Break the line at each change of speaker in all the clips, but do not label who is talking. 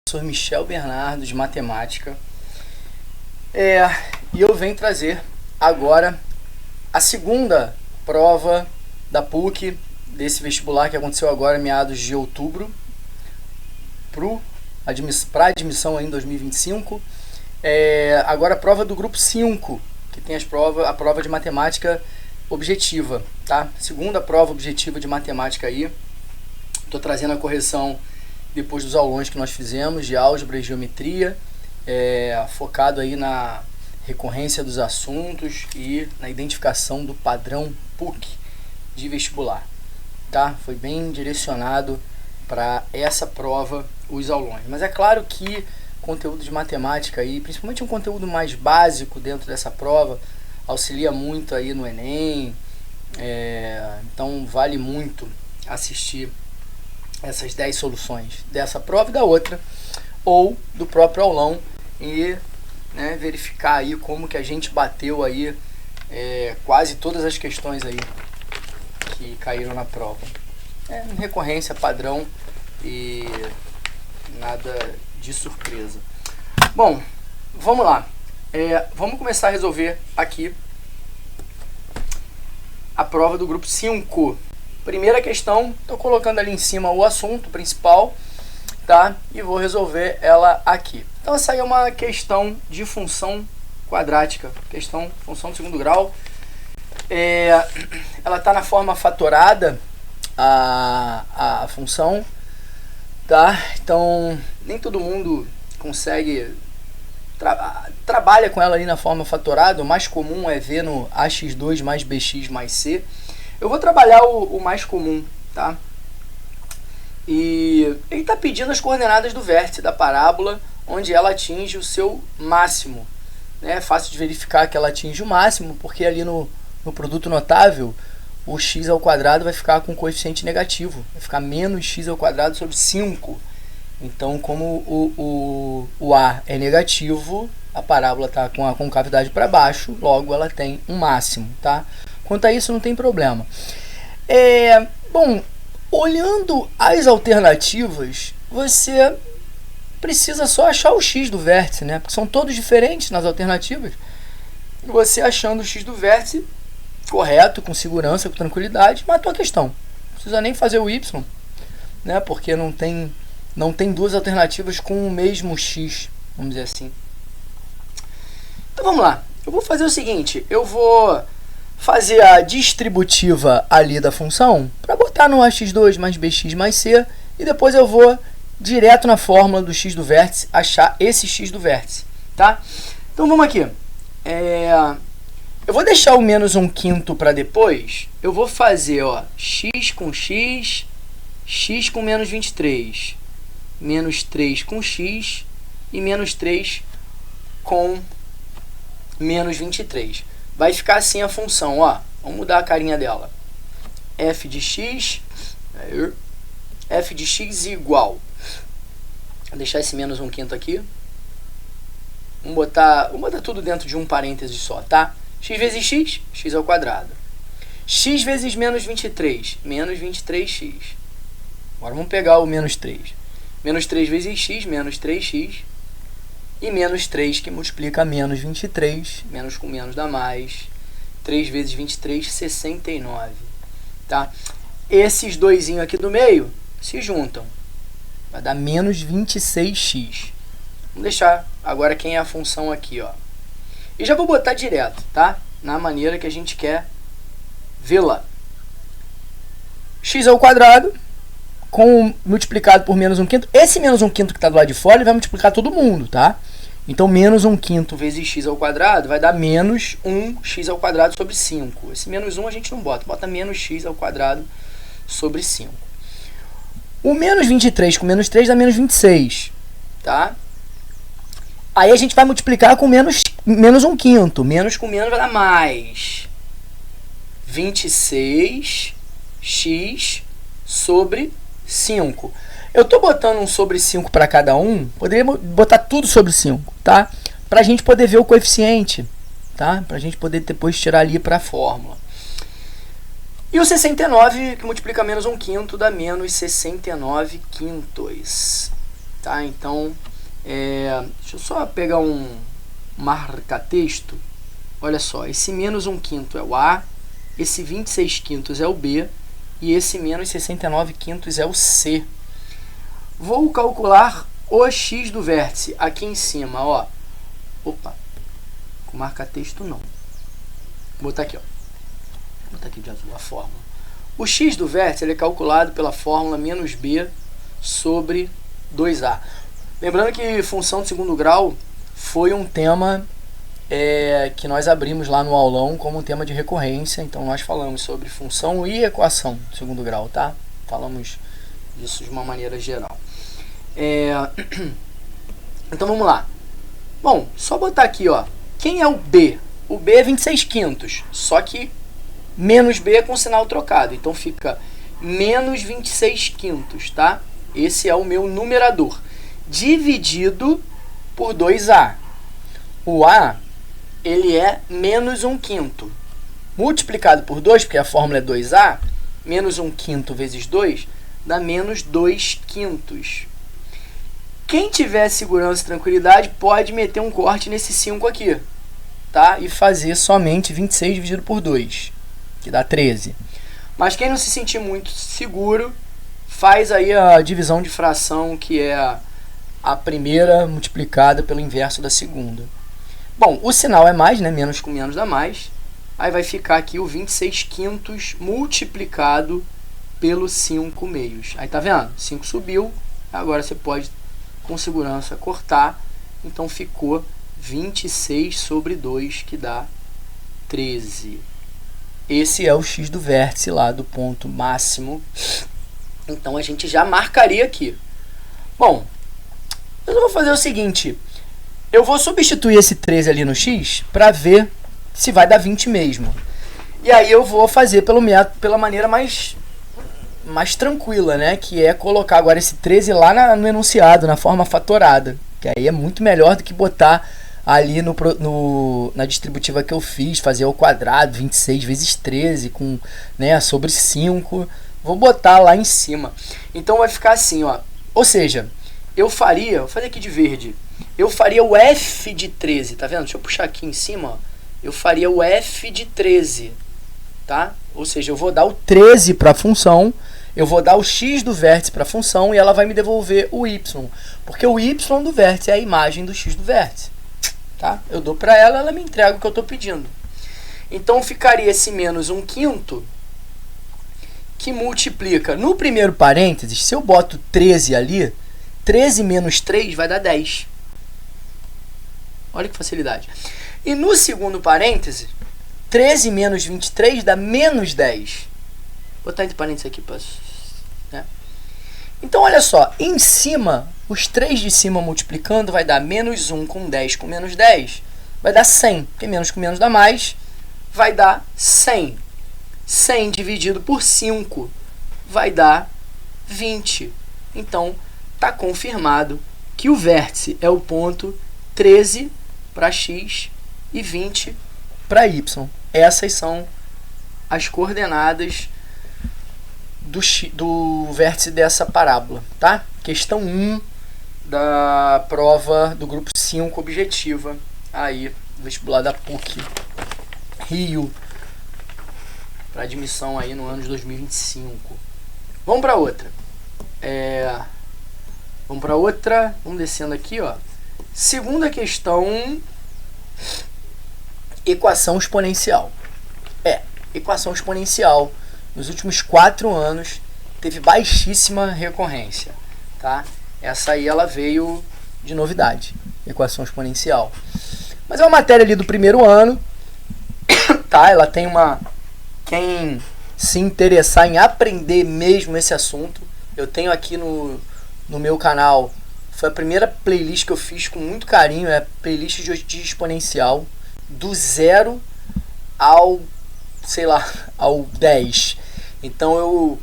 Professor Michel Bernardo de Matemática, e eu venho trazer agora a segunda prova da PUC, desse vestibular que aconteceu agora em meados de outubro, para admissão em 2025. Agora a prova do grupo 5, que tem a prova de matemática objetiva, tá? Segunda prova objetiva de matemática aí. Estou trazendo a correção depois dos aulões que nós fizemos de álgebra e geometria, focado aí na recorrência dos assuntos e na identificação do padrão PUC de vestibular, tá? Foi bem direcionado para essa prova os aulões, mas é claro que conteúdo de matemática aí, principalmente um conteúdo mais básico dentro dessa prova, auxilia muito aí no Enem, então vale muito assistir essas 10 soluções dessa prova e da outra, ou do próprio aulão, e verificar aí como que a gente bateu aí quase todas as questões aí que caíram na prova. Recorrência, padrão e nada de surpresa. Bom, vamos lá. Vamos começar a resolver aqui a prova do grupo 5. Primeira questão, estou colocando ali em cima o assunto principal, tá? E vou resolver ela aqui. Então essa aí é uma questão de função quadrática, função de segundo grau. Ela está na forma fatorada, a função, tá? Então nem todo mundo consegue trabalha com ela ali na forma fatorada. O mais comum é ver no ax2 mais bx mais c. Eu vou trabalhar o mais comum, tá? E ele está pedindo as coordenadas do vértice da parábola, onde ela atinge o seu máximo. É fácil de verificar que ela atinge o máximo, porque ali no produto notável, o x ao quadrado vai ficar com coeficiente negativo. Vai ficar menos x ao quadrado sobre 5. Então, como o A é negativo, a parábola está com a concavidade para baixo, logo ela tem um máximo, tá? Quanto a isso, não tem problema. Bom, olhando as alternativas, você precisa só achar o x do vértice, né? Porque são todos diferentes nas alternativas. E você achando o x do vértice correto, com segurança, com tranquilidade, matou a questão. Não precisa nem fazer o y, né? Porque não tem duas alternativas com o mesmo x, vamos dizer assim. Então vamos lá. Eu vou fazer o seguinte, eu vou fazer a distributiva ali da função para botar no ax2 mais bx mais c, e depois eu vou direto na fórmula do x do vértice achar esse x do vértice, tá? Então vamos aqui. Eu vou deixar o menos 1/5 para depois. Eu vou fazer x com x, x com menos 23, menos 3 com x e menos 3 com menos 23. Vai ficar assim a função, vamos mudar a carinha dela. F de x igual. Vou deixar esse menos 1/5 aqui. Vamos botar tudo dentro de um parêntese só, tá? X vezes x, x ao quadrado. X vezes menos 23, menos 23x. Agora vamos pegar o menos 3. Menos 3 vezes x, menos 3x. E menos 3 que multiplica menos 23, menos com menos dá mais. 3 vezes 23, 69. Tá? Esses doisinhos aqui do meio se juntam. Vai dar menos 26x. Vamos deixar agora quem é a função aqui, E já vou botar direto, tá? Na maneira que a gente quer vê-la. X ao quadrado multiplicado por menos 1/5. Esse menos 1/5 que está do lado de fora, ele vai multiplicar todo mundo, tá? Então, menos 1/5 vezes x ao quadrado vai dar menos 1x ao quadrado sobre 5. Esse menos 1 a gente não bota menos x ao quadrado sobre 5. O menos 23 com menos 3 dá menos 26, tá? Aí a gente vai multiplicar com menos 1/5. Menos com menos vai dar mais 26x sobre 5. Eu estou botando um sobre 5 para cada um, poderia botar tudo sobre 5, tá? Para a gente poder ver o coeficiente, tá? Para a gente poder depois tirar ali para a fórmula. E o 69, que multiplica menos 1/5, dá menos 69 quintos. tá? Então, deixa eu só pegar um marca-texto. Olha só, esse menos 1/5 é o A, esse 26/5 é o B e esse menos 69/5 é o C. Vou calcular o x do vértice aqui em cima, ó. Opa, com marca-texto não. Vou botar aqui, ó. Vou botar aqui de azul a fórmula. O x do vértice ele é calculado pela fórmula menos b sobre 2a. Lembrando que função de segundo grau foi um tema que nós abrimos lá no aulão como um tema de recorrência. Então nós falamos sobre função e equação de segundo grau, tá? Falamos disso de uma maneira geral. Então vamos lá. Bom, só botar aqui, ó. Quem é o B? O B é 26/5, só que menos B é com sinal trocado. Então fica menos 26/5, tá? Esse é o meu numerador. Dividido por 2A. O A, ele é menos 1/5. Multiplicado por 2, porque a fórmula é 2A, menos 1/5 vezes 2 dá menos 2/5. Quem tiver segurança e tranquilidade pode meter um corte nesse 5 aqui, tá? E fazer somente 26 dividido por 2, que dá 13. Mas quem não se sentir muito seguro, faz aí a divisão de fração, que é a primeira multiplicada pelo inverso da segunda. Bom, o sinal é mais, né? Menos com menos dá mais. Aí vai ficar aqui o 26/5 multiplicado pelo 5 meios. Aí tá vendo? 5 subiu, agora você pode com segurança cortar. Então ficou 26 sobre 2, que dá 13. Esse é o x do vértice lá do ponto máximo. Então a gente já marcaria aqui. Bom, eu vou fazer o seguinte. Eu vou substituir esse 13 ali no x para ver se vai dar 20 mesmo. E aí eu vou fazer pela maneira mais tranquila, né? Que é colocar agora esse 13 lá no enunciado, na forma fatorada. Que aí é muito melhor do que botar ali na distributiva que eu fiz, fazer ao quadrado, 26 vezes 13, com, né, sobre 5. Vou botar lá em cima. Então vai ficar assim, ó. Ou seja, vou fazer aqui de verde. Eu faria o f de 13, tá vendo? Deixa eu puxar aqui em cima, ó. Eu faria o f de 13, tá? Ou seja, eu vou dar o 13 para a função, eu vou dar o x do vértice para a função e ela vai me devolver o y, porque o y do vértice é a imagem do x do vértice, tá? Eu dou para ela, ela me entrega o que eu estou pedindo. Então ficaria esse menos 1/5, que multiplica, no primeiro parênteses, se eu boto 13 ali, 13 menos 3 vai dar 10. Olha que facilidade. E no segundo parêntese, 13 menos 23 dá menos 10. Vou botar entre parênteses aqui, né? Então, olha só. Em cima, os 3 de cima multiplicando vai dar menos 1 com 10 com menos 10. Vai dar 100. Porque menos com menos dá mais. Vai dar 100. 100 dividido por 5 vai dar 20. Então, está confirmado que o vértice é o ponto 13 para x e 20 para y. Essas são as coordenadas do vértice dessa parábola, tá? Questão 1 da prova do grupo 5 objetiva, aí, vestibular da PUC Rio, para admissão aí no ano de 2025. Vamos para outra. Vamos descendo aqui, ó. Segunda questão, equação exponencial. Equação exponencial, nos últimos 4 anos, teve baixíssima recorrência, tá? Essa aí ela veio de novidade, equação exponencial. Mas é uma matéria ali do primeiro ano, tá? Ela tem quem se interessar em aprender mesmo esse assunto, eu tenho aqui no meu canal, foi a primeira playlist que eu fiz com muito carinho, é a playlist de exponencial, do 0 ao, sei lá, ao 10. Então eu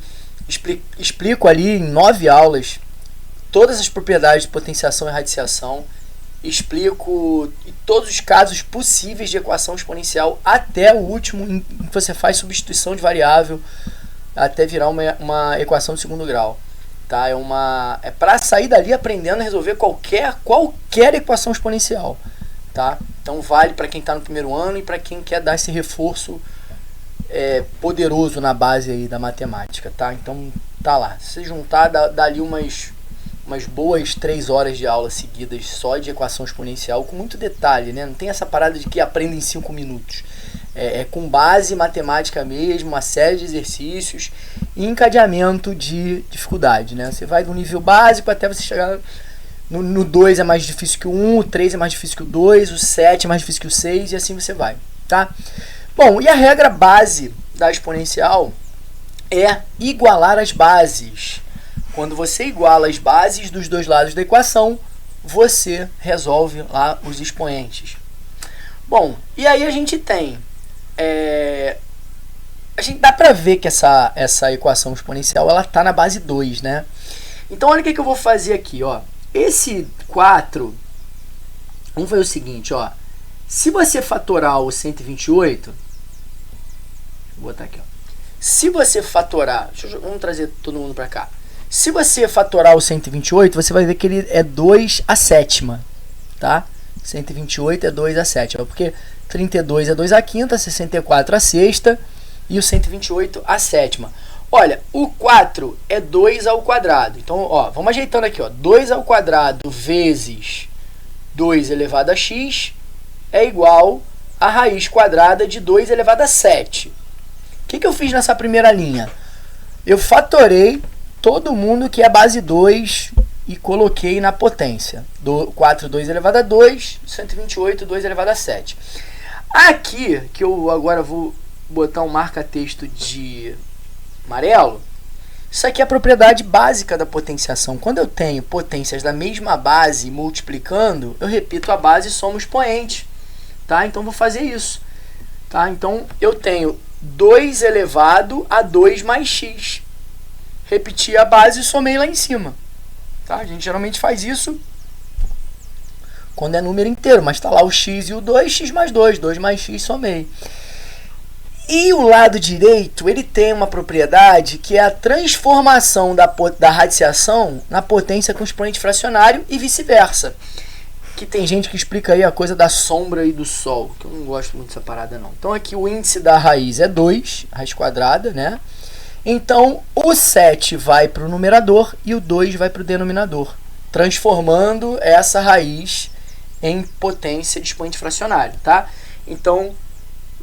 explico ali em 9 aulas todas as propriedades de potenciação e radiciação, explico todos os casos possíveis de equação exponencial, até o último em que você faz substituição de variável até virar uma equação de segundo grau. tá? É para sair dali aprendendo a resolver qualquer equação exponencial, tá? Então vale para quem está no primeiro ano e para quem quer dar esse reforço poderoso na base aí da matemática, tá? Então tá lá, se juntar dá ali umas boas 3 horas de aula seguidas só de equação exponencial, com muito detalhe, né? Não tem essa parada de que aprende em 5 minutos. É com base matemática mesmo, uma série de exercícios e encadeamento de dificuldade, né? Você vai do nível básico até você chegar no 2 é mais difícil que o 1, o 3 é mais difícil que o 2, o 7 é mais difícil que o 6 e assim você vai, tá? Bom, e a regra base da exponencial é igualar as bases. Quando você iguala as bases dos dois lados da equação, você resolve lá os expoentes. Bom, e aí a gente tem... a gente dá pra ver que essa equação exponencial ela tá na base 2, né? Então olha o que eu vou fazer aqui, ó. Esse 4, vamos fazer o seguinte, ó. Se você fatorar o 128, vou botar aqui, ó. Se você fatorar, vamos trazer todo mundo pra cá. Se você fatorar o 128, você vai ver que ele é 2 à sétima, tá? 128 é 2 à sétima, porque 32 é 2 à quinta, 64 à sexta e o 128 à sétima. Olha, o 4 é 2 ao quadrado. Então, ó, vamos ajeitando aqui, ó. 2 ao quadrado vezes 2 elevado a x é igual a raiz quadrada de 2 elevado a 7. O que eu fiz nessa primeira linha? Eu fatorei todo mundo que é base 2 e coloquei na potência. 4, 2 elevado a 2, 128, 2 elevado a 7. Aqui, que eu agora vou botar um marca-texto de amarelo, isso aqui é a propriedade básica da potenciação. Quando eu tenho potências da mesma base multiplicando, eu repito a base e somo expoente, tá? Então, vou fazer isso, tá? Então, eu tenho 2 elevado a 2 mais x. Repeti a base e somei lá em cima, tá? A gente geralmente faz isso quando é número inteiro, mas está lá o x e o 2, x mais 2, 2 mais x, somei. E o lado direito, ele tem uma propriedade que é a transformação da radiciação na potência com expoente fracionário e vice-versa. Que tem gente que explica aí a coisa da sombra e do sol, que eu não gosto muito dessa parada não. Então aqui o índice da raiz é 2, raiz quadrada, né? Então o 7 vai para o numerador e o 2 vai para o denominador, transformando essa raiz em potência de expoente fracionário, tá? Então,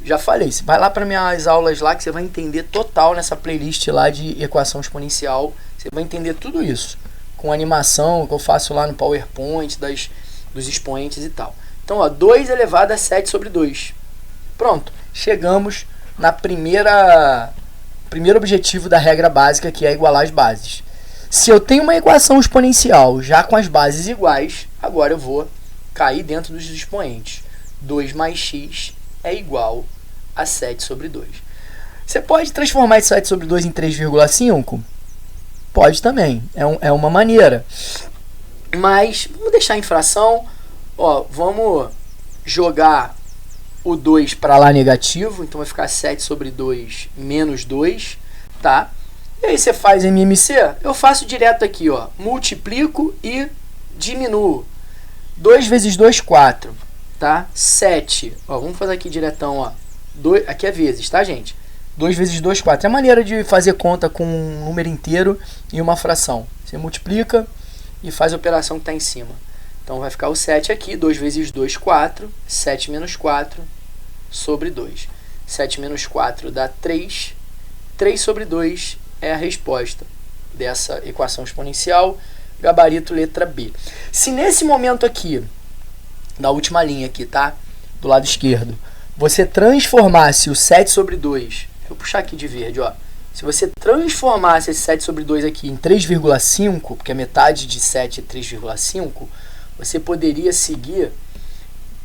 já falei, você vai lá para minhas aulas lá que você vai entender total nessa playlist lá de equação exponencial, você vai entender tudo isso, com animação que eu faço lá no PowerPoint, dos expoentes e tal. Então, ó, 2 elevado a 7 sobre 2. Pronto, chegamos na primeiro objetivo da regra básica, que é igualar as bases. Se eu tenho uma equação exponencial já com as bases iguais, agora eu vou cair dentro dos expoentes. 2 mais x é igual a 7 sobre 2. Você pode transformar esse 7 sobre 2 em 3,5? Pode também, é uma maneira. Mas vamos deixar em fração. Ó, vamos jogar o 2 para lá negativo, então vai ficar 7 sobre 2 menos 2, tá? E aí você faz MMC, eu faço direto aqui, ó, multiplico e diminuo. 2 vezes 2, 4, tá? 7, ó, vamos fazer aqui diretão, ó. Aqui é vezes, tá, gente? 2 vezes 2, 4. É a maneira de fazer conta com um número inteiro e uma fração. Você multiplica e faz a operação que está em cima. Então, vai ficar o 7 aqui. 2 vezes 2, 4. 7 menos 4 sobre 2. 7 menos 4 dá 3. 3 sobre 2 é a resposta dessa equação exponencial. Gabarito letra B. Se nesse momento aqui, da última linha aqui, tá? Do lado esquerdo, você transformasse o 7 sobre 2, vou puxar aqui de verde, ó. Se você transformasse esse 7 sobre 2 aqui em 3,5, porque a metade de 7 é 3,5, você poderia seguir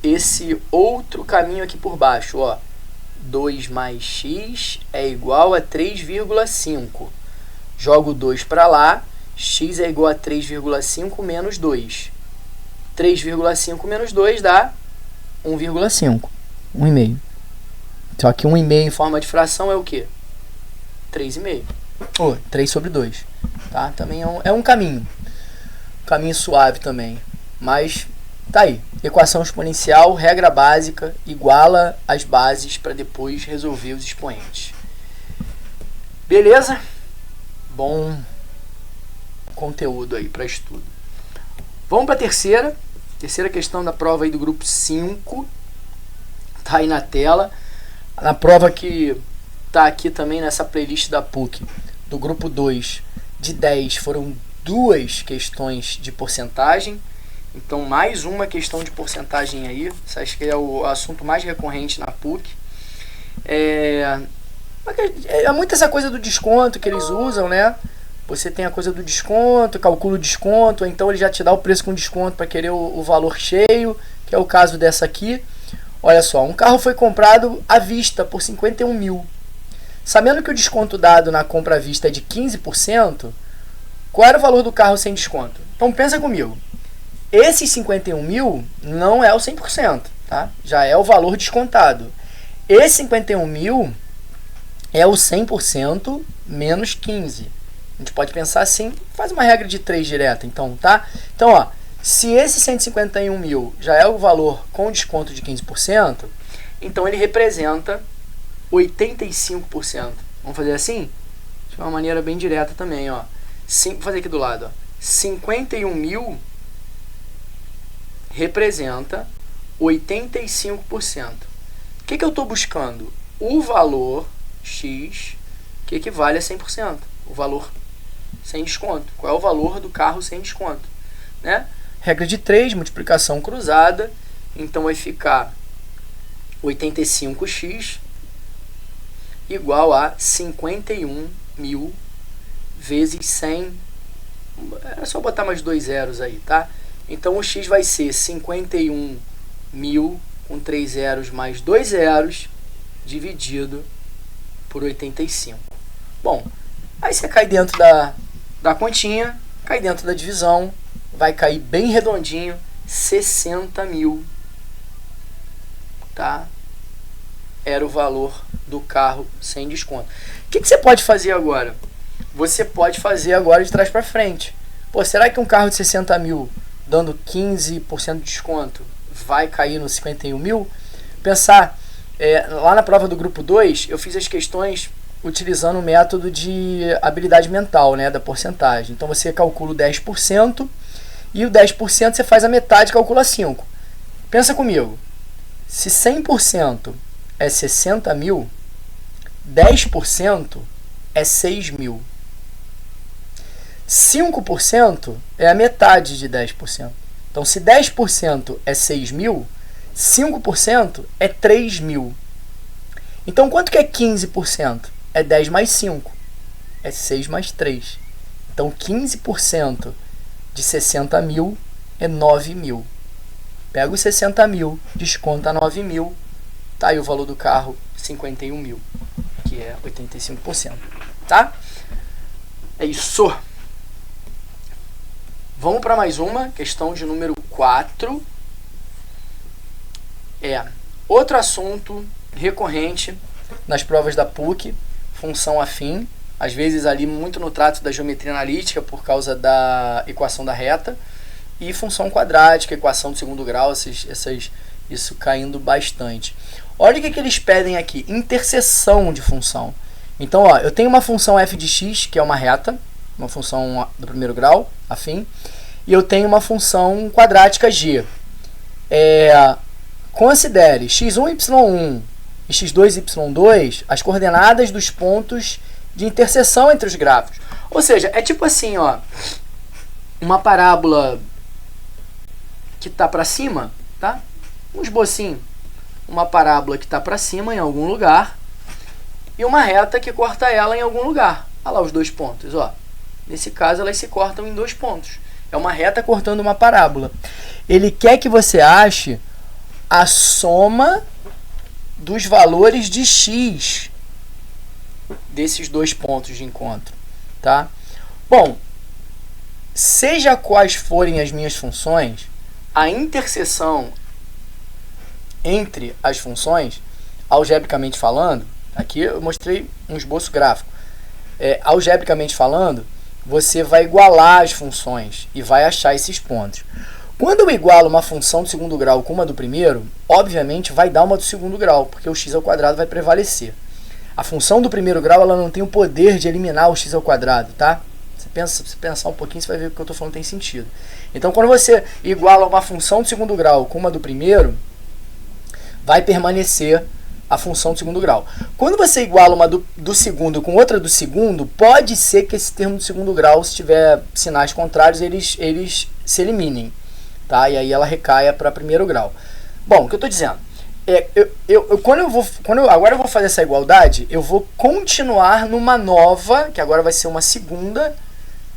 esse outro caminho aqui por baixo, ó. 2 mais x é igual a 3,5. Jogo 2 para lá, x é igual a 3,5 menos 2. 3,5 menos 2 dá 1,5. 1,5. Só que 1,5 em forma de fração é o quê? 3,5. 3 sobre 2. tá? Também é um caminho suave também, mas tá aí. Equação exponencial, regra básica, iguala as bases para depois resolver os expoentes. Beleza? Bom conteúdo aí para estudo. Vamos para a terceira questão da prova aí do grupo 5. Tá aí na tela. Na prova que tá aqui também nessa playlist da PUC, do grupo 2, de 10, foram 2 questões de porcentagem. Então, mais uma questão de porcentagem aí. Isso acho que é o assunto mais recorrente na PUC. É muito essa coisa do desconto que eles usam, né? Você tem a coisa do desconto, calcula o desconto, ou então ele já te dá o preço com desconto para querer o valor cheio, que é o caso dessa aqui. Olha só, um carro foi comprado à vista por 51 mil. Sabendo que o desconto dado na compra à vista é de 15%, qual era o valor do carro sem desconto? Então pensa comigo. Esses 51 mil não é o 100%, tá? Já é o valor descontado. Esse 51 mil é o 100% menos 15. A gente pode pensar assim, faz uma regra de 3 direta, então, tá? Então, ó, se esse 151 mil já é o valor com desconto de 15%, então ele representa 85%. Vamos fazer assim? De uma maneira bem direta também, ó. Vou fazer aqui do lado, ó. 51 mil representa 85%. O que eu estou buscando? O valor X que equivale a 100%. O valor sem desconto. Qual é o valor do carro sem desconto? Né? Regra de 3, multiplicação cruzada. Então vai ficar 85x igual a 51 mil vezes 100. É só botar mais 2 zeros aí, tá? Então o x vai ser 51 mil com 3 zeros mais 2 zeros dividido por 85. Bom, aí você cai dentro da continha, cai dentro da divisão, vai cair bem redondinho, 60 mil, tá? Era o valor do carro sem desconto. O que você pode fazer agora? Você pode fazer agora de trás para frente. Pô, será que um carro de 60 mil dando 15% de desconto vai cair no 51 mil? Pensar, lá na prova do grupo 2, eu fiz as questões utilizando o método de habilidade mental, né, da porcentagem. Então você calcula o 10% e o 10% você faz a metade e calcula 5. Pensa comigo, se 100% é 60 mil, 10% é 6 mil. 5% é a metade de 10%. Então, se 10% é 6 mil, 5% é 3 mil. Então, quanto que é 15%? É 10 mais 5. É 6 mais 3. Então, 15% de 60 mil é 9 mil. Pega os 60 mil, desconta 9 mil. Tá aí o valor do carro, 51 mil, que é 85%. Tá? É isso. Vamos para mais uma, questão de número 4. Outro assunto recorrente nas provas da PUC, função afim, às vezes ali muito no trato da geometria analítica por causa da equação da reta, e função quadrática, equação de segundo grau, isso caindo bastante. Olha o que eles pedem aqui, interseção de função. Então, ó, eu tenho uma função f de x, que é uma reta, uma função do primeiro grau, afim, e eu tenho uma função quadrática g. Considere x1, y1 e x2, y2 as coordenadas dos pontos de interseção entre os gráficos. Ou seja, é tipo assim, ó, uma parábola que está para cima, tá? Um esbocinho. Uma parábola que está para cima em algum lugar e uma reta que corta ela em algum lugar. Olha lá os dois pontos, ó. Nesse caso, elas se cortam em 2 pontos. É uma reta cortando uma parábola. Ele quer que você ache a soma dos valores de x desses 2 pontos de encontro, tá? Bom, seja quais forem as minhas funções, a interseção entre as funções, algebricamente falando, aqui eu mostrei um esboço gráfico, algebricamente falando, você vai igualar as funções e vai achar esses pontos. Quando eu igualo uma função do segundo grau com uma do primeiro, obviamente vai dar uma do segundo grau, porque o x ao quadrado vai prevalecer. A função do primeiro grau ela não tem o poder de eliminar o x ao quadrado, tá? Se você pensar um pouquinho, você vai ver que o que eu estou falando tem sentido. Então, quando você iguala uma função do segundo grau com uma do primeiro, vai permanecer a função do segundo grau. Quando você iguala uma do segundo com outra do segundo, pode ser que esse termo do segundo grau, se tiver sinais contrários, eles se eliminem. Tá? E aí ela recaia para primeiro grau. Bom, o que eu estou dizendo? Agora eu vou fazer essa igualdade, eu vou continuar numa nova, que agora vai ser uma segunda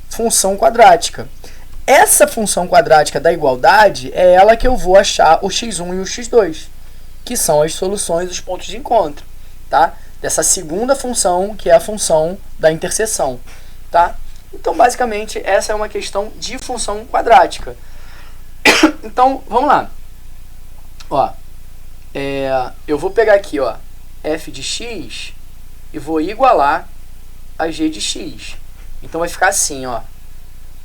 função quadrática. Essa função quadrática da igualdade é ela que eu vou achar o x1 e o x2, que são as soluções dos pontos de encontro, tá? Dessa segunda função, que é a função da interseção, tá? Então, basicamente, essa é uma questão de função quadrática. Então, vamos lá. Ó, eu vou pegar aqui, ó, f de x e vou igualar a g de x. Então, vai ficar assim, ó.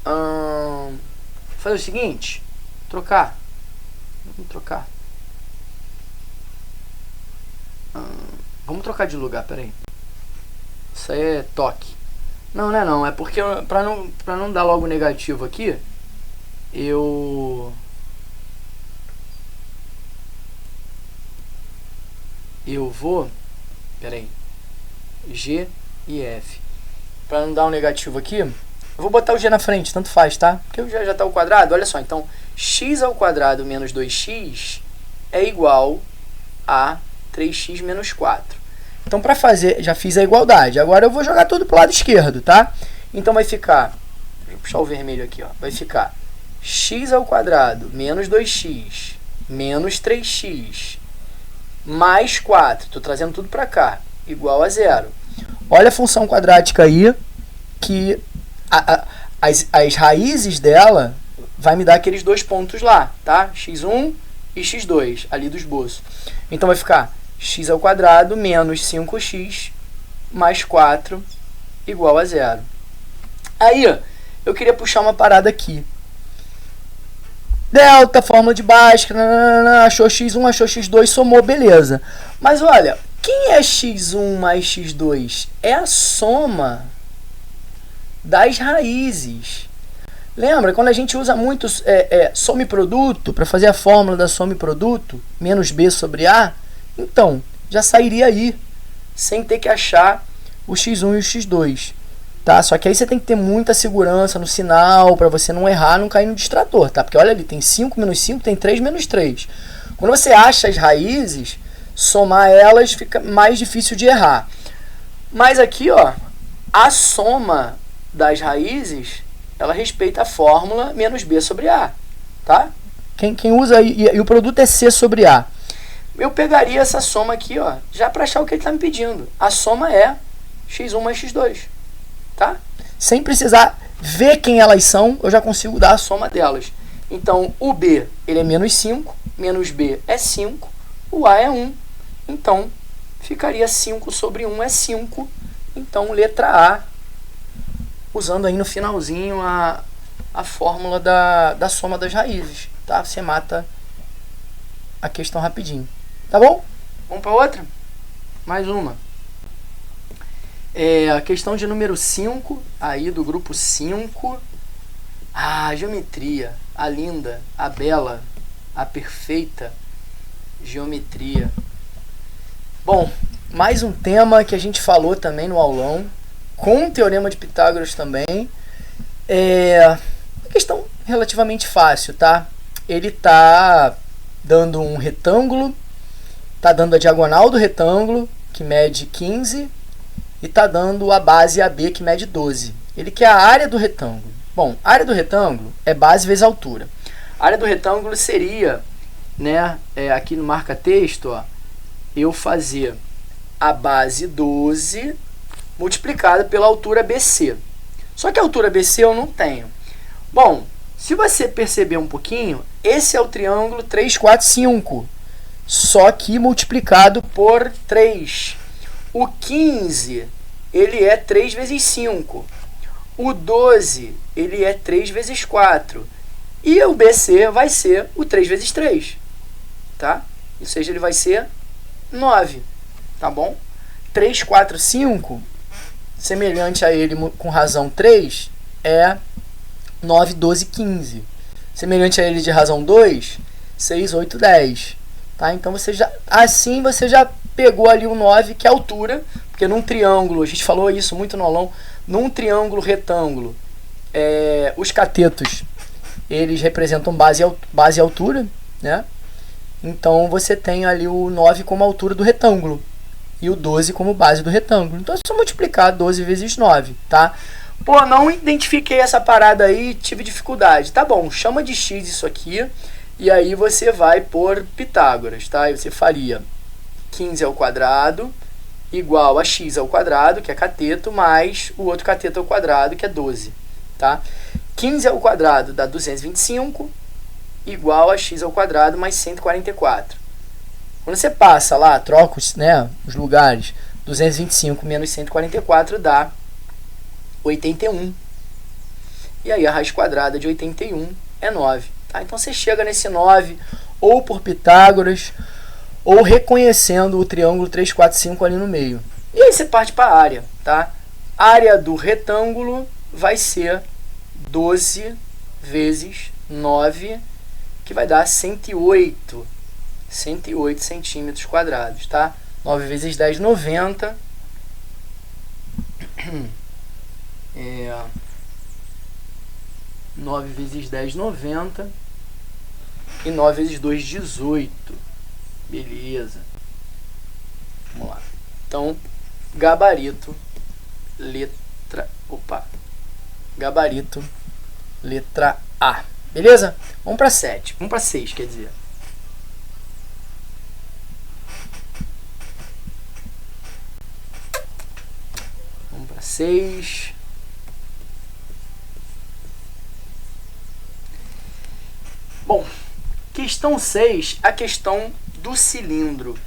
Vou fazer o seguinte, trocar. Vamos trocar. Vamos trocar de lugar, peraí. Isso aí é toque. Não, não é não. É porque, pra não dar logo negativo aqui, eu vou, peraí, G e F. Pra não dar um negativo aqui, eu vou botar o G na frente, tanto faz, tá? Porque o G já tá ao quadrado, olha só. Então, x ao quadrado menos 2x é igual a 3x menos 4. Então, para fazer, já fiz a igualdade. Agora eu vou jogar tudo pro lado esquerdo, tá? Então, vai ficar, deixa eu puxar o vermelho aqui, ó. Vai ficar x ao quadrado menos 2x menos 3x mais 4. Estou trazendo tudo para cá, igual a zero. Olha a função quadrática aí, que as raízes dela vai me dar aqueles dois pontos lá, tá? x1 e x2, ali do esboço. Então, vai ficar x ao quadrado menos 5x mais 4 igual a zero. Aí, ó, eu queria puxar uma parada aqui. Delta, fórmula de Bhaskara, achou x1, achou x2, somou, beleza. Mas olha, quem é x1 mais x2? É a soma das raízes. Lembra, quando a gente usa muito soma e produto, para fazer a fórmula da soma e produto, menos b sobre a, então, já sairia aí, sem ter que achar o x1 e o x2. Tá? Só que aí você tem que ter muita segurança no sinal, para você não errar, não cair no distrator, tá? Porque olha ali, tem 5 menos 5, tem 3 menos 3. Quando você acha as raízes, somar elas fica mais difícil de errar. Mas aqui, ó, a soma das raízes, ela respeita a fórmula menos b sobre a, tá? Quem usa, e o produto é c sobre a. Eu pegaria essa soma aqui, ó, já para achar o que ele está me pedindo. A soma é x1 mais x2. Tá? Sem precisar ver quem elas são, eu já consigo dar a soma delas. Então, o B ele é menos 5, menos B é 5, o A é 1. Então, ficaria 5 sobre 1 é 5. Então, letra A, usando aí no finalzinho a fórmula da soma das raízes. Tá? Você mata a questão rapidinho. Tá bom? Vamos para outra? Mais uma. A questão de número 5, aí do grupo 5. A geometria, a linda, a bela, a perfeita geometria. Bom, mais um tema que a gente falou também no aulão, com o Teorema de Pitágoras também. Uma questão relativamente fácil, tá? Ele tá dando um retângulo, tá dando a diagonal do retângulo, que mede 15, e está dando a base AB, que mede 12. Ele quer a área do retângulo. Bom, a área do retângulo é base vezes altura. A área do retângulo seria, né, aqui no marca-texto, ó, eu fazer a base 12 multiplicada pela altura BC. Só que a altura BC eu não tenho. Bom, se você perceber um pouquinho, esse é o triângulo 3, 4, 5. Só que multiplicado por 3. O 15, ele é 3 vezes 5. O 12, ele é 3 vezes 4. E o BC vai ser o 3 vezes 3. Tá? Ou seja, ele vai ser 9. Tá bom? 3, 4, 5, semelhante a ele com razão 3, é 9, 12, 15. Semelhante a ele de razão 2, 6, 8, 10. Tá? Então, assim você já pegou ali o 9, que é a altura, porque num triângulo, a gente falou isso muito no aulão, num triângulo retângulo, os catetos, eles representam base e altura, né? Então, você tem ali o 9 como altura do retângulo e o 12 como base do retângulo. Então, é só multiplicar 12 vezes 9, tá? Pô, não identifiquei essa parada aí, tive dificuldade. Tá bom, chama de x isso aqui, e aí você vai por Pitágoras, tá? E você faria 15 ao quadrado igual a x ao quadrado, que é cateto, mais o outro cateto ao quadrado, que é 12, tá? 15 ao quadrado dá 225, igual a x ao quadrado mais 144. Quando você passa lá, troca os lugares, 225 menos 144 dá 81. E aí a raiz quadrada de 81 é 9. Tá? Então você chega nesse 9 ou por Pitágoras ou reconhecendo o triângulo 3, 4, 5 ali no meio. E aí você parte para a área. Tá? A área do retângulo vai ser 12 vezes 9, que vai dar 108 centímetros quadrados. Tá? 9 vezes 10, 90. 9 vezes 10, 90. E 9 vezes 2, 18. Beleza. Vamos lá. Então, gabarito, gabarito, letra A. Beleza? Vamos para 7. Vamos para 6, quer dizer. Vamos para 6. Bom, questão 6, a questão do cilindro.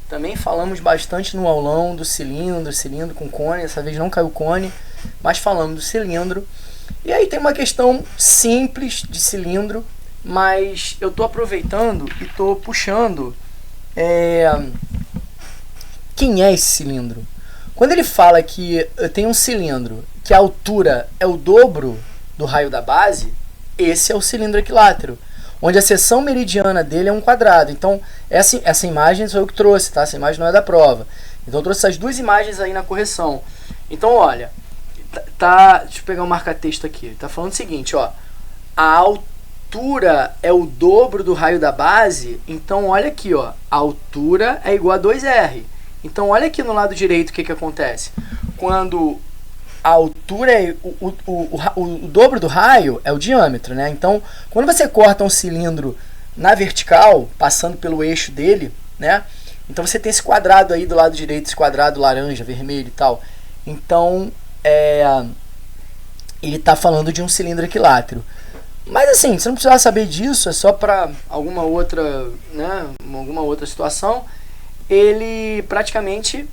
Também falamos bastante no aulão do cilindro com cone. Dessa vez não caiu cone, mas falamos do cilindro. E aí tem uma questão simples de cilindro, mas eu estou aproveitando e estou puxando quem é esse cilindro. Quando ele fala que tem um cilindro que a altura é o dobro do raio da base, esse é o cilindro equilátero, onde a seção meridiana dele é um quadrado. Então, essa imagem sou eu que trouxe, tá? Essa imagem não é da prova. Então, eu trouxe essas duas imagens aí na correção. Então, olha, deixa eu pegar um marca-texto aqui. Tá falando o seguinte, ó. A altura é o dobro do raio da base. Então, olha aqui, ó. A altura é igual a 2R. Então, olha aqui no lado direito o que acontece. Quando a altura é o dobro do raio é o diâmetro, né? Então, quando você corta um cilindro na vertical, passando pelo eixo dele, né? Então, você tem esse quadrado aí do lado direito, esse quadrado laranja, vermelho e tal. Então, ele está falando de um cilindro equilátero. Mas, assim, você não precisa saber disso, é só para alguma outra situação. Ele praticamente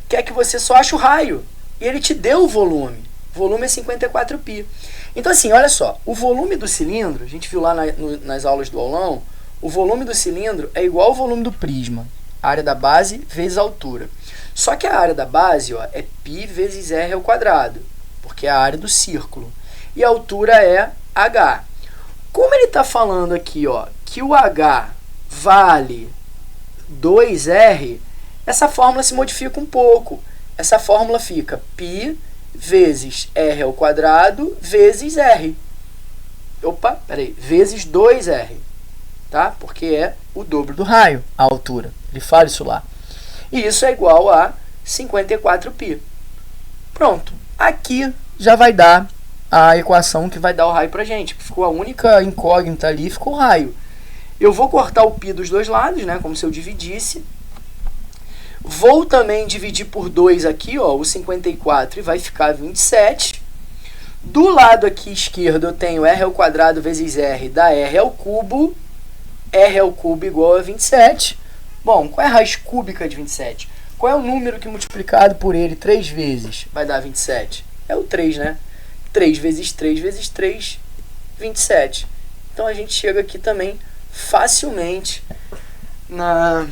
quer que você só ache o raio. E ele te deu o volume. O volume é 54π. Então, assim, olha só. O volume do cilindro, a gente viu lá nas aulas do aulão, o volume do cilindro é igual ao volume do prisma. A área da base vezes a altura. Só que a área da base, ó, é π vezes r ao quadrado, porque é a área do círculo. E a altura é h. Como ele está falando aqui, ó, que o h vale 2r, essa fórmula se modifica um pouco. Essa fórmula fica π vezes r ao quadrado vezes r. Vezes 2r. Tá? Porque é o dobro do raio, a altura. Ele fala isso lá. E isso é igual a 54π. Pronto. Aqui já vai dar a equação que vai dar o raio pra gente. Ficou a única incógnita ali, ficou o raio. Eu vou cortar o π dos dois lados, né? Como se eu dividisse. Vou também dividir por 2 aqui, ó, o 54, e vai ficar 27. Do lado aqui esquerdo eu tenho r ao quadrado vezes r, dá r ao cubo. R ao cubo igual a 27. Bom, qual é a raiz cúbica de 27? Qual é o número que multiplicado por ele 3 vezes vai dar 27? É o 3, né? 3 vezes 3 vezes 3, 27. Então, a gente chega aqui também facilmente na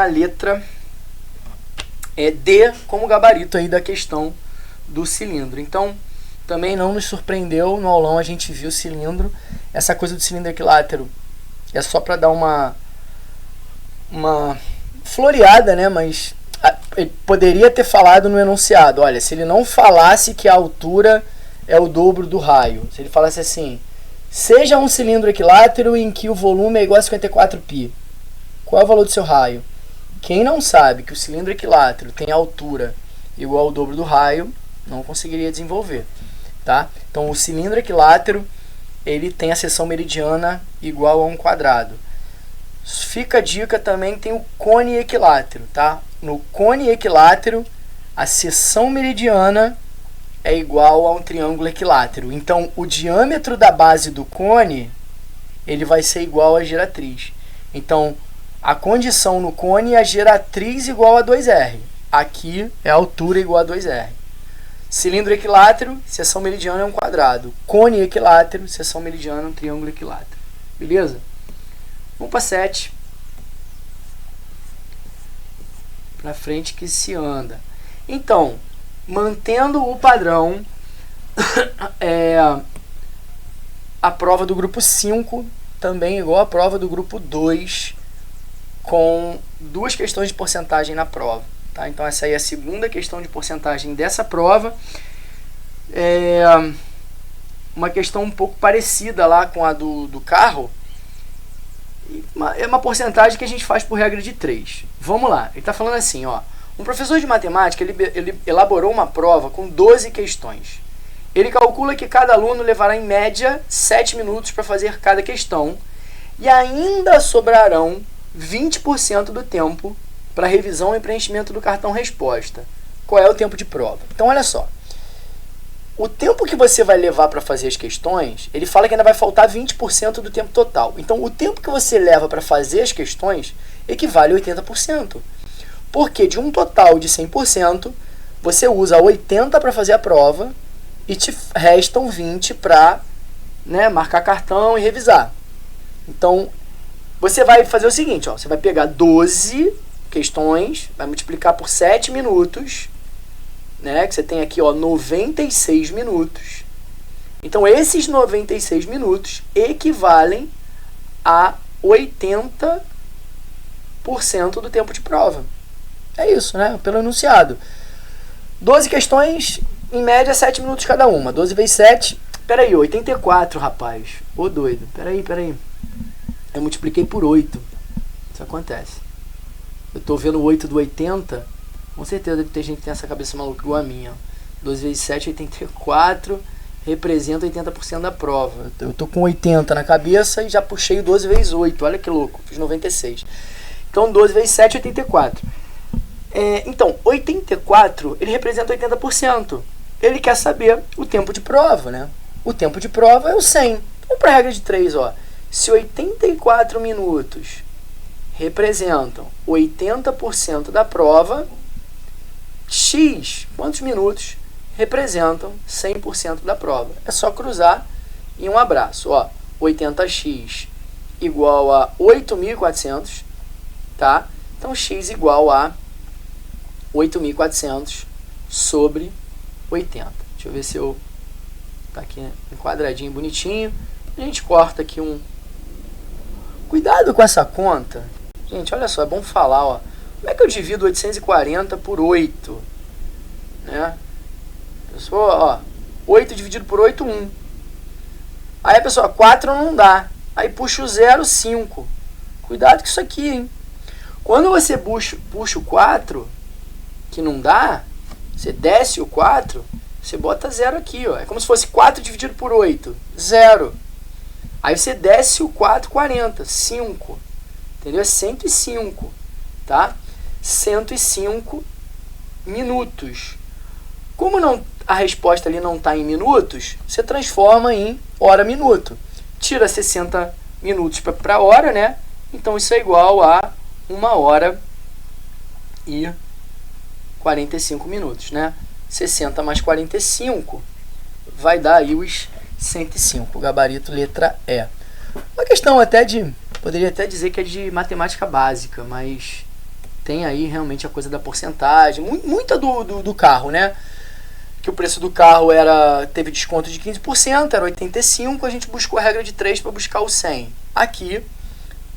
letra D como gabarito aí da questão do cilindro. Então, também não nos surpreendeu, no aulão a gente viu o cilindro. Essa coisa do cilindro equilátero é só para dar uma floreada, né? Mas ele poderia ter falado no enunciado. Olha, se ele não falasse que a altura é o dobro do raio, se ele falasse assim, seja um cilindro equilátero em que o volume é igual a 54π, qual é o valor do seu raio? Quem não sabe que o cilindro equilátero tem altura igual ao dobro do raio, não conseguiria desenvolver, tá? Então, o cilindro equilátero, ele tem a seção meridiana igual a um quadrado. Fica a dica também, tem o cone equilátero, tá? No cone equilátero, a seção meridiana é igual a um triângulo equilátero. Então, o diâmetro da base do cone, ele vai ser igual à geratriz. Então, a condição no cone é a geratriz igual a 2R. Aqui é a altura igual a 2R. Cilindro equilátero, seção meridiana é um quadrado. Cone equilátero, seção meridiana é um triângulo equilátero. Beleza? Vamos para 7. Para frente que se anda. Então, mantendo o padrão, a prova do grupo 5 também igual a prova do grupo 2, com 2 questões de porcentagem na prova. Tá? Então, essa aí é a segunda questão de porcentagem dessa prova. Uma questão um pouco parecida lá com a do carro. É uma porcentagem que a gente faz por regra de 3. Vamos lá. Ele está falando assim, ó. Um professor de matemática, ele elaborou uma prova com 12 questões. Ele calcula que cada aluno levará em média 7 minutos para fazer cada questão e ainda sobrarão 20% do tempo para revisão e preenchimento do cartão resposta. Qual é o tempo de prova? Então, olha só. O tempo que você vai levar para fazer as questões, ele fala que ainda vai faltar 20% do tempo total. Então, o tempo que você leva para fazer as questões equivale a 80%. Porque de um total de 100%, você usa 80% para fazer a prova e te restam 20% para, né, marcar cartão e revisar. Então, você vai fazer o seguinte, ó, você vai pegar 12 questões, vai multiplicar por 7 minutos, né, que você tem aqui, ó, 96 minutos. Então, esses 96 minutos equivalem a 80% do tempo de prova. É isso, né? Pelo enunciado. 12 questões, em média, 7 minutos cada uma. 12 vezes 7, peraí, 84, rapaz. Ô, doido, peraí. Eu multipliquei por 8. Isso acontece. Eu tô vendo o 8 do 80, com certeza deve ter gente que tem essa cabeça maluca igual a minha. 12 vezes 7, 84, representa 80% da prova. Eu tô com 80 na cabeça e já puxei o 12 vezes 8. Olha que louco, fiz 96. Então, 12 vezes 7, 84. Então, 84, ele representa 80%. Ele quer saber o tempo de prova, né? O tempo de prova é o 100. Vamos para a regra de 3, ó. Se 84 minutos representam 80% da prova, X, quantos minutos representam 100% da prova? É só cruzar e um abraço. Ó, 80x igual a 8.400, tá? Então, x igual a 8.400 sobre 80. Deixa eu ver se eu... Tá aqui enquadradinho, bonitinho. A gente corta aqui um... Cuidado com essa conta. Gente, olha só, é bom falar, ó. Como é que eu divido 840 por 8? Né? Pessoa, ó, 8 dividido por 8, 1. Aí a pessoa, 4 não dá. Aí puxa o 0, 5. Cuidado com isso aqui, hein? Quando você puxa o 4, que não dá, você desce o 4, você bota 0 aqui, ó. É como se fosse 4 dividido por 8, 0. Aí você desce o 4, 40, 5. Entendeu? É 105, tá? 105 minutos. Como a resposta ali não está em minutos, você transforma em hora-minuto. Tira 60 minutos para hora, né? Então, isso é igual a 1 hora e 45 minutos, né? 60 mais 45 vai dar aí os 105, o gabarito letra E. Uma questão até poderia até dizer que é de matemática básica, mas tem aí realmente a coisa da porcentagem, muita do carro, né? Que o preço do carro teve desconto de 15%, era 85%, a gente buscou a regra de 3 para buscar o 100. Aqui,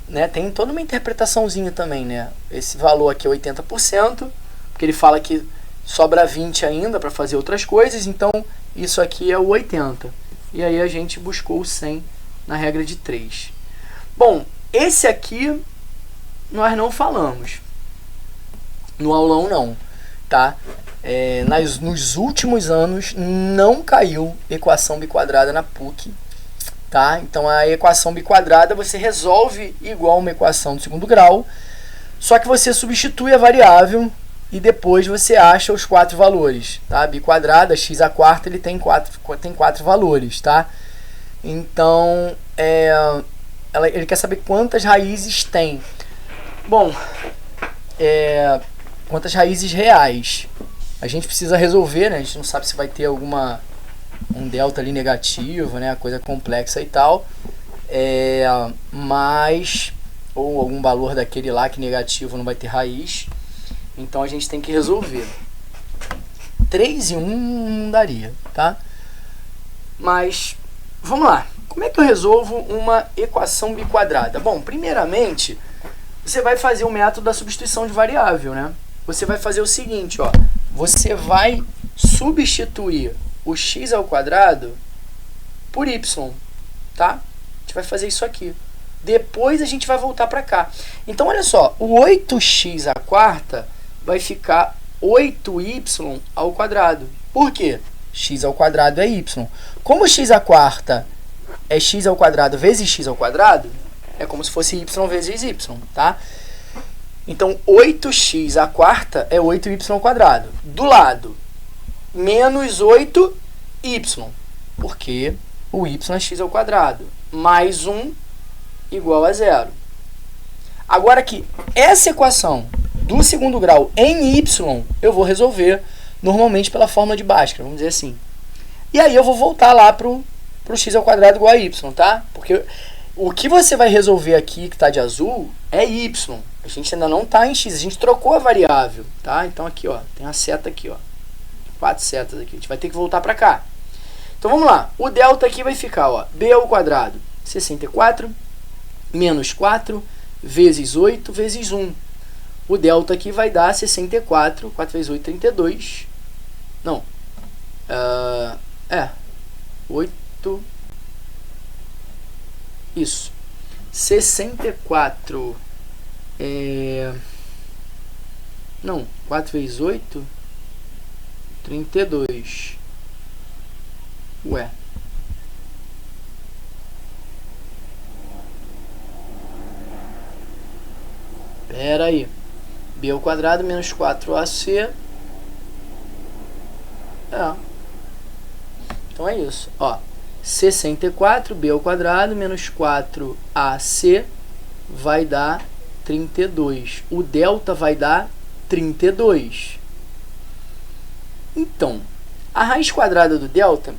né, tem toda uma interpretaçãozinha também, né? Esse valor aqui é 80%, porque ele fala que sobra 20 ainda para fazer outras coisas, então isso aqui é o 80. E aí a gente buscou o 100 na regra de 3. Bom, esse aqui nós não falamos. No aulão não, tá? Nos últimos anos não caiu equação biquadrada na PUC, tá? Então a equação biquadrada você resolve igual uma equação do segundo grau, só que você substitui a variável e depois você acha os 4 valores, tá? Biquadrada, x à quarta, ele tem 4 valores, tá? Então, ele quer saber quantas raízes tem. Bom, quantas raízes reais. A gente precisa resolver, né? A gente não sabe se vai ter um delta ali negativo, né? Coisa complexa e tal. Ou algum valor daquele lá que negativo não vai ter raiz. Então a gente tem que resolver. 3 e 1 não daria, tá? Mas, vamos lá. Como é que eu resolvo uma equação biquadrada? Bom, primeiramente, você vai fazer o método da substituição de variável, né? Você vai fazer o seguinte, ó. Você vai substituir o x ao quadrado por y, tá? A gente vai fazer isso aqui. Depois a gente vai voltar para cá. Então, olha só. O 8x à quarta vai ficar 8y ao quadrado. Por quê? X ao quadrado é y. Como x à quarta é x ao quadrado vezes x ao quadrado, é como se fosse y vezes y, tá? Então, 8x à quarta é 8y ao quadrado. Do lado, menos 8y, porque o y é x ao quadrado. Mais 1 igual a 0. Agora aqui, essa equação do segundo grau em y, eu vou resolver normalmente pela fórmula de Bhaskara, vamos dizer assim. E aí eu vou voltar lá pro x ao quadrado igual a y, tá? Porque o que você vai resolver aqui, que está de azul, é y. A gente ainda não está em x, a gente trocou a variável, tá? Então aqui, ó, tem a seta aqui, ó. 4 setas aqui, a gente vai ter que voltar para cá. Então vamos lá, o delta aqui vai ficar, ó, b ao quadrado, 64, menos 4, vezes 8, vezes 1. O delta aqui vai dar 64, 4 vezes 8, 32. Não, 8, isso, 64, não, 4 vezes 8, 32. Ué. Pera aí. B ao quadrado menos 4AC. Então é isso. Ó, 64, B ao quadrado menos 4AC vai dar 32. O delta vai dar 32. Então, a raiz quadrada do delta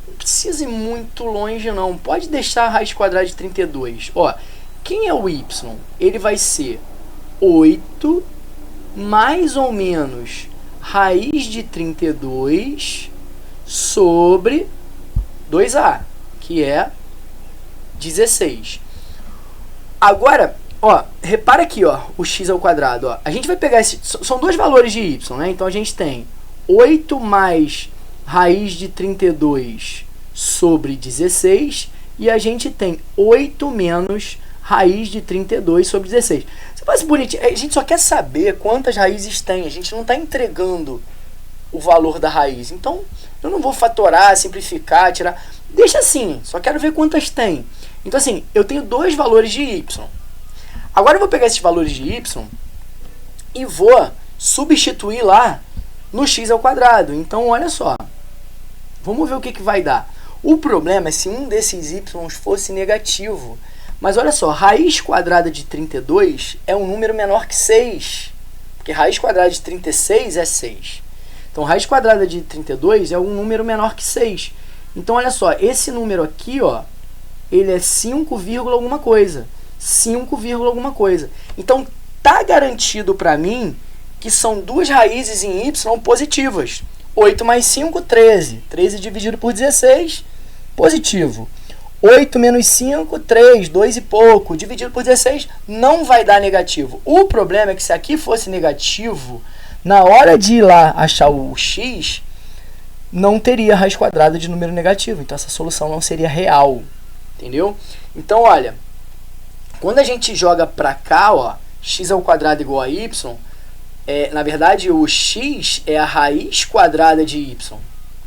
não precisa ir muito longe, não. Pode deixar a raiz quadrada de 32. Ó, quem é o y? Ele vai ser 8 mais ou menos raiz de 32 sobre 2a, que é 16. Agora, ó, repara aqui, ó, o x ao quadrado, ó. A gente vai pegar são dois valores de y, né? Então a gente tem 8 mais raiz de 32 sobre 16 e a gente tem 8 menos raiz de 32 sobre 16. Você faz bonitinho. A gente só quer saber quantas raízes tem. A gente não está entregando o valor da raiz. Então, eu não vou fatorar, simplificar, tirar. Deixa assim. Só quero ver quantas tem. Então, assim, eu tenho dois valores de y. Agora eu vou pegar esses valores de y e vou substituir lá no x ao quadrado. Então, olha só. Vamos ver o que vai dar. O problema é se um desses y fosse negativo. Mas olha só, raiz quadrada de 32 é um número menor que 6. Porque raiz quadrada de 36 é 6. Então, raiz quadrada de 32 é um número menor que 6. Então, olha só, esse número aqui, ó, ele é 5, alguma coisa. 5, alguma coisa. Então, tá garantido para mim que são duas raízes em y positivas. 8 mais 5, 13. 13 dividido por 16, positivo. 8 menos 5, 3, 2 e pouco, dividido por 16, não vai dar negativo. O problema é que se aqui fosse negativo, na hora de ir lá achar o x, não teria raiz quadrada de número negativo. Então, essa solução não seria real. Entendeu? Então, olha, quando a gente joga para cá, ó, x ao quadrado igual a y, na verdade, o x é a raiz quadrada de y.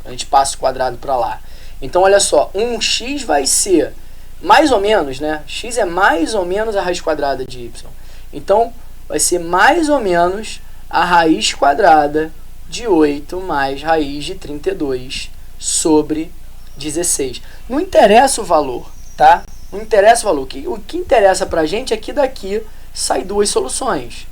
A gente passa o quadrado para lá. Então, olha só, 1x vai ser mais ou menos, né? X é mais ou menos a raiz quadrada de y. Então, vai ser mais ou menos a raiz quadrada de 8 mais raiz de 32 sobre 16. Não interessa o valor, tá? Não interessa o valor. O que interessa pra gente é que daqui sai duas soluções.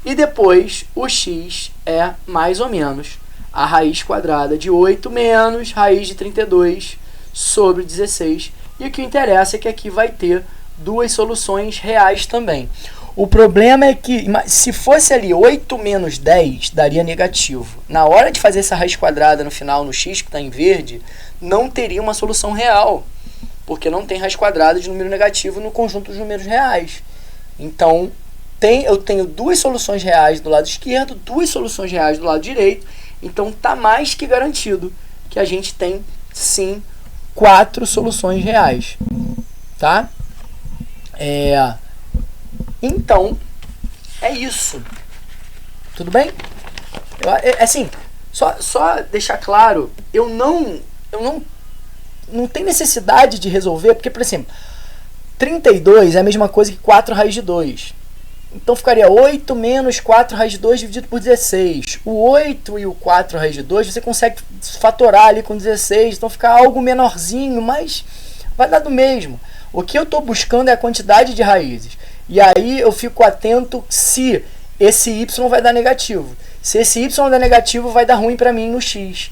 E depois, o x é mais ou menos a raiz quadrada de 8 menos raiz de 32 sobre 16. E o que interessa é que aqui vai ter duas soluções reais também. O problema é que, se fosse ali 8 menos 10, daria negativo. Na hora de fazer essa raiz quadrada no final, no x, que está em verde, não teria uma solução real, porque não tem raiz quadrada de número negativo no conjunto dos números reais. Então, eu tenho duas soluções reais do lado esquerdo, duas soluções reais do lado direito. Então, está mais que garantido que a gente tem, sim, 4 soluções reais. Tá? Então, é isso. Tudo bem? Assim, só deixar claro, eu não tenho necessidade de resolver, porque, por exemplo, 32 é a mesma coisa que 4 raiz de 2. Então, ficaria 8 menos 4 raiz de 2 dividido por 16. O 8 e o 4 raiz de 2, você consegue fatorar ali com 16, então fica algo menorzinho, mas vai dar do mesmo. O que eu estou buscando é a quantidade de raízes. E aí eu fico atento se esse y vai dar negativo. Se esse y der negativo, vai dar ruim para mim no x.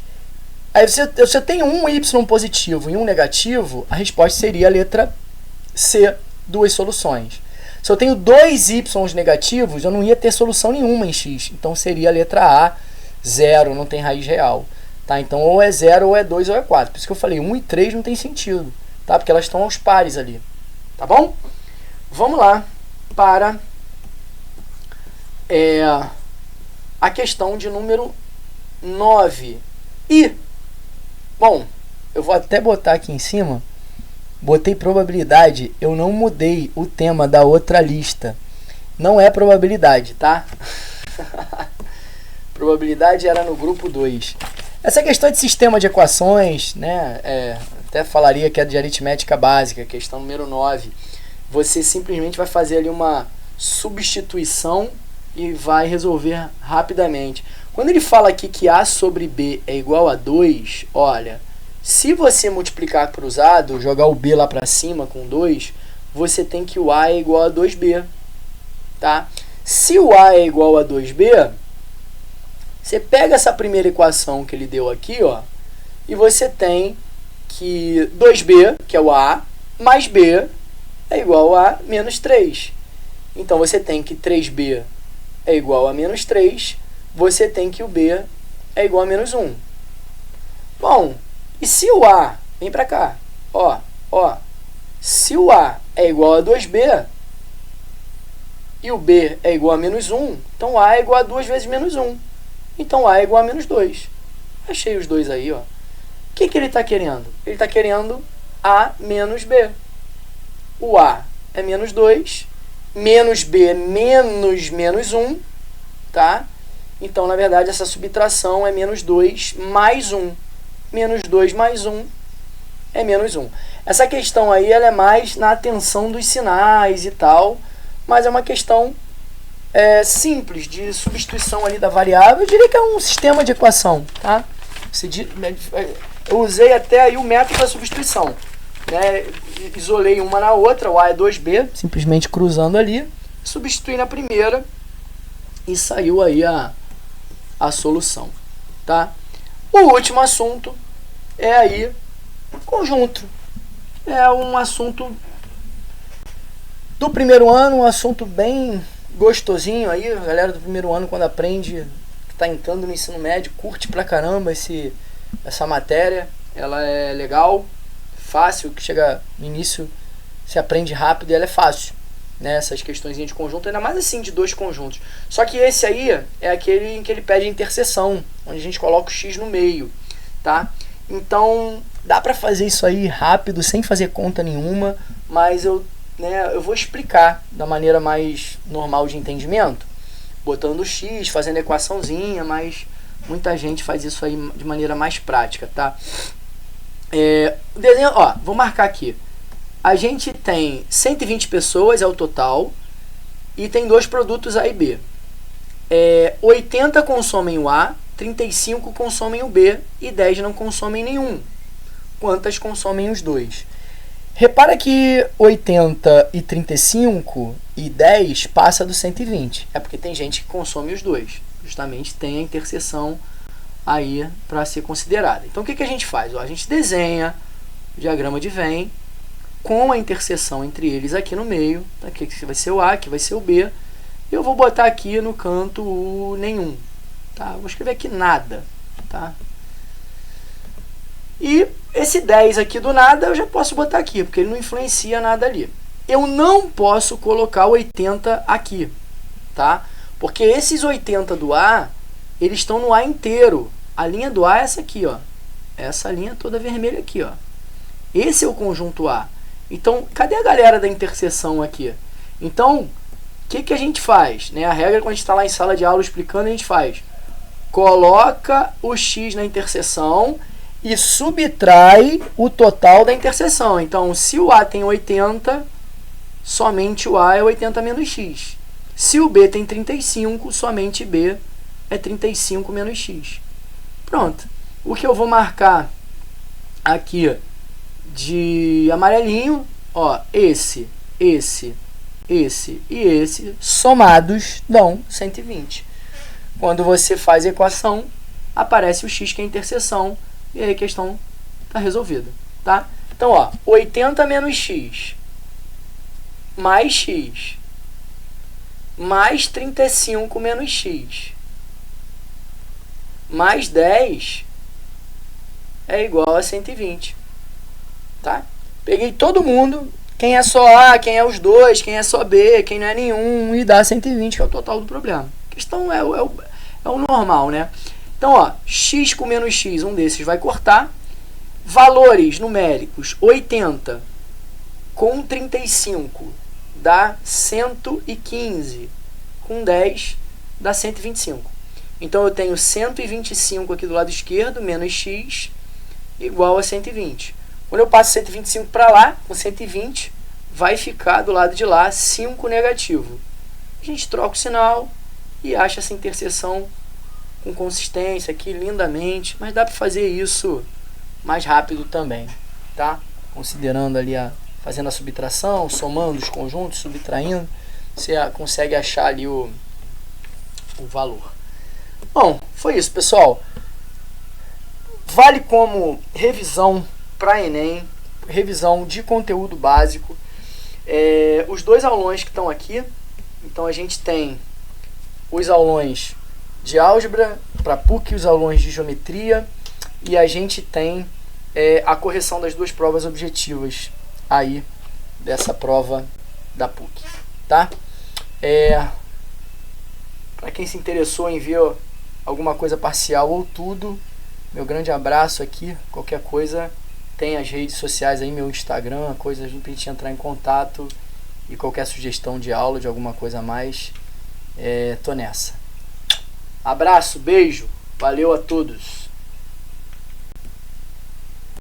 Aí se eu tenho um y positivo e um negativo, a resposta seria a letra C, duas soluções. Se eu tenho dois y negativos, eu não ia ter solução nenhuma em x. Então seria a letra A, 0, não tem raiz real. Tá? Então ou é 0, ou é 2, ou é 4. Por isso que eu falei, 1 e 3 não tem sentido. Tá? Porque elas estão aos pares ali. Tá bom? Vamos lá para a questão de número 9. E, bom, eu vou até botar aqui em cima, botei probabilidade, eu não mudei o tema da outra lista. Não é probabilidade, tá? Probabilidade era no grupo 2. Essa questão de sistema de equações, né, até falaria que é de aritmética básica, questão número 9. Você simplesmente vai fazer ali uma substituição e vai resolver rapidamente. Quando ele fala aqui que A sobre B é igual a 2, olha, se você multiplicar cruzado, jogar o B lá para cima com 2, você tem que o A é igual a 2B. Tá? Se o A é igual a 2B, você pega essa primeira equação que ele deu aqui, ó, e você tem que 2B, que é o A, mais B é igual a menos 3. Então, você tem que 3B é igual a menos 3, você tem que o B é igual a menos 1. Bom, e se o A, vem para cá, ó, se o A é igual a 2B e o B é igual a menos 1, então A é igual a 2 vezes menos 1. Então, A é igual a menos 2. Achei os dois aí, ó. O que ele está querendo? Ele está querendo A menos B. O A é menos 2, menos B é menos 1, tá? Então, na verdade, essa subtração é menos 2 mais 1. Menos 2 mais 1 é menos 1. Essa questão aí, ela é mais na atenção dos sinais e tal, mas é uma questão simples, de substituição ali da variável. Eu diria que é um sistema de equação, tá? Eu usei até aí o método da substituição, né? Isolei uma na outra, o A é 2B, simplesmente cruzando ali, substituí na primeira e saiu aí a solução, tá? O último assunto é aí conjunto. É um assunto do primeiro ano, um assunto bem gostosinho aí. A galera do primeiro ano, quando aprende, que tá entrando no ensino médio, curte pra caramba essa matéria. Ela é legal, fácil, que chega no início, se aprende rápido e ela é fácil, né? Essas questões de conjunto, ainda mais assim de dois conjuntos. Só que esse aí é aquele em que ele pede interseção, onde a gente coloca o x no meio, tá? Então dá pra fazer isso aí rápido, sem fazer conta nenhuma, mas eu vou explicar da maneira mais normal de entendimento, botando o x, fazendo equaçãozinha, mas muita gente faz isso aí de maneira mais prática, tá? O desenho, ó, vou marcar aqui. A gente tem 120 pessoas, é o total, e tem dois produtos A e B. 80 consomem o A, 35 consomem o B e 10 não consomem nenhum. Quantas consomem os dois? Repara que 80 e 35 e 10 passa do 120. É porque tem gente que consome os dois. Justamente tem a interseção aí para ser considerada. Então o que a gente faz? A gente desenha o diagrama de Venn com a interseção entre eles aqui no meio. Aqui vai ser o A, aqui vai ser o B. E eu vou botar aqui no canto o nenhum. Tá? Vou escrever aqui nada. Tá? E esse 10 aqui do nada eu já posso botar aqui, porque ele não influencia nada ali. Eu não posso colocar 80 aqui, tá? Porque esses 80 do A, eles estão no A inteiro. A linha do A é essa aqui, ó. Essa linha toda vermelha aqui, ó. Esse é o conjunto A. Então, cadê a galera da interseção aqui? Então, o que a gente faz? A regra, quando a gente está lá em sala de aula explicando, a gente faz: coloca o x na interseção e subtrai o total da interseção. Então, se o A tem 80, somente o A é 80 menos x. Se o B tem 35, somente B é 35 menos x. Pronto. O que eu vou marcar aqui de amarelinho, ó, esse e esse, somados dão 120. Quando você faz a equação, aparece o x que é a interseção, e aí a questão está resolvida, tá? Então, ó, 80 menos x, mais 35 menos x, mais 10 é igual a 120, tá? Peguei todo mundo, quem é só A, quem é os dois, quem é só B, quem não é nenhum, e dá 120, que é o total do problema. A questão é o normal, né? Então, ó, x com menos x, um desses vai cortar. Valores numéricos, 80 com 35 dá 115, com 10 dá 125. Então, eu tenho 125 aqui do lado esquerdo, menos x, igual a 120. Quando eu passo 125 para lá, com 120, vai ficar do lado de lá 5 negativo. A gente troca o sinal e acha essa interseção com consistência aqui lindamente, mas dá para fazer isso mais rápido também, tá? Considerando ali, fazendo a subtração, somando os conjuntos, subtraindo, você consegue achar ali o valor. Bom, foi isso, pessoal. Vale como revisão para Enem, revisão de conteúdo básico. Os dois aulões que estão aqui, então a gente tem os aulões de álgebra para PUC, os aulões de geometria, e a gente tem a correção das duas provas objetivas aí dessa prova da PUC, tá? Para quem se interessou em ver alguma coisa parcial ou tudo, meu grande abraço aqui. Qualquer coisa, tem as redes sociais aí, meu Instagram, coisas pra gente entrar em contato, e qualquer sugestão de aula, de alguma coisa a mais, tô nessa. Abraço, beijo, valeu a todos.